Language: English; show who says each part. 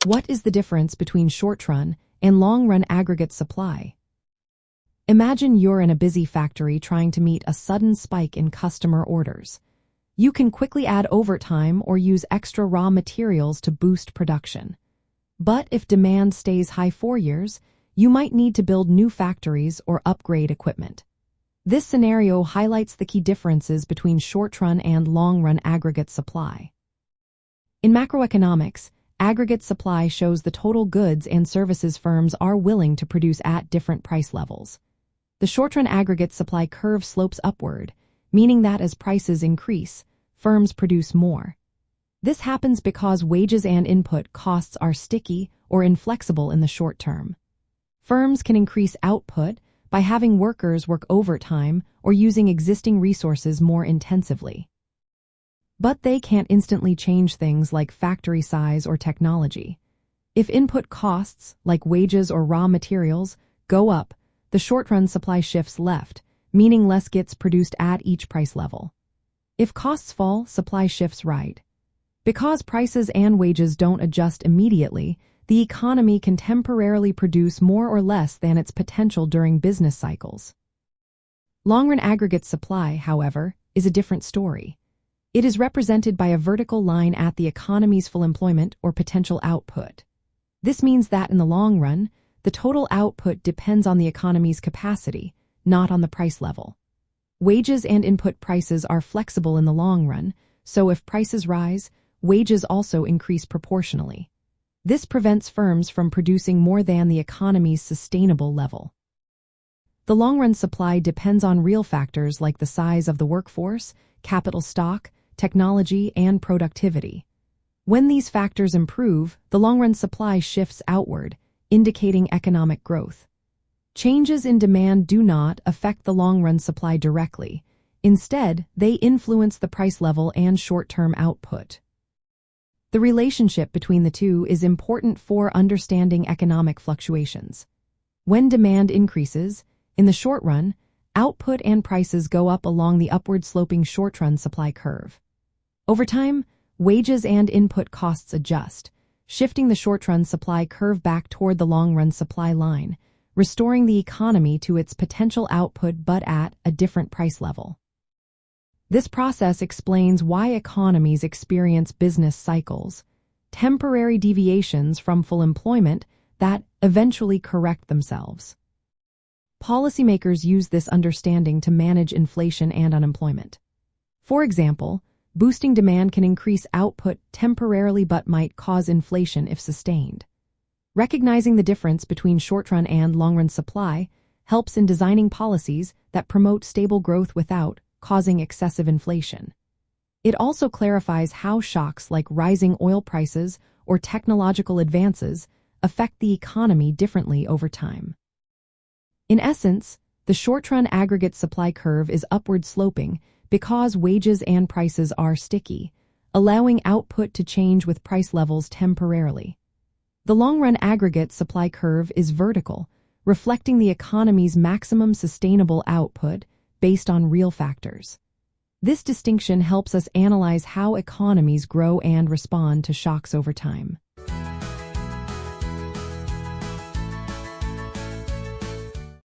Speaker 1: What is the difference between short-run and long-run aggregate supply? Imagine you're in a busy factory trying to meet a sudden spike in customer orders. You can quickly add overtime or use extra raw materials to boost production. But if demand stays high for years, you might need to build new factories or upgrade equipment. This scenario highlights the key differences between short-run and long-run aggregate supply. In macroeconomics, aggregate supply shows the total goods and services firms are willing to produce at different price levels. The short-run aggregate supply curve slopes upward, meaning that as prices increase, firms produce more. This happens because wages and input costs are sticky or inflexible in the short term. Firms can increase output by having workers work overtime or using existing resources more intensively. But they can't instantly change things like factory size or technology. If input costs, like wages or raw materials, go up, the short-run supply shifts left, meaning less gets produced at each price level. If costs fall, supply shifts right. Because prices and wages don't adjust immediately, the economy can temporarily produce more or less than its potential during business cycles. Long-run aggregate supply, however, is a different story. It is represented by a vertical line at the economy's full employment or potential output. This means that in the long run, the total output depends on the economy's capacity, not on the price level. Wages and input prices are flexible in the long run, so if prices rise, wages also increase proportionally. This prevents firms from producing more than the economy's sustainable level. The long-run supply depends on real factors like the size of the workforce, capital stock, technology, and productivity. When these factors improve, the long-run supply shifts outward, indicating economic growth. Changes in demand do not affect the long-run supply directly. Instead, they influence the price level and short-term output. The relationship between the two is important for understanding economic fluctuations. When demand increases, in the short run, output and prices go up along the upward-sloping short-run supply curve. Over time, wages and input costs adjust, shifting the short-run supply curve back toward the long-run supply line, restoring the economy to its potential output but at a different price level. This process explains why economies experience business cycles, temporary deviations from full employment that eventually correct themselves. Policymakers use this understanding to manage inflation and unemployment. For example, boosting demand can increase output temporarily but might cause inflation if sustained. Recognizing the difference between short-run and long-run supply helps in designing policies that promote stable growth without causing excessive inflation. It also clarifies how shocks like rising oil prices or technological advances affect the economy differently over time. In essence, the short-run aggregate supply curve is upward sloping because wages and prices are sticky, allowing output to change with price levels temporarily. The long-run aggregate supply curve is vertical, reflecting the economy's maximum sustainable output based on real factors. This distinction helps us analyze how economies grow and respond to shocks over time.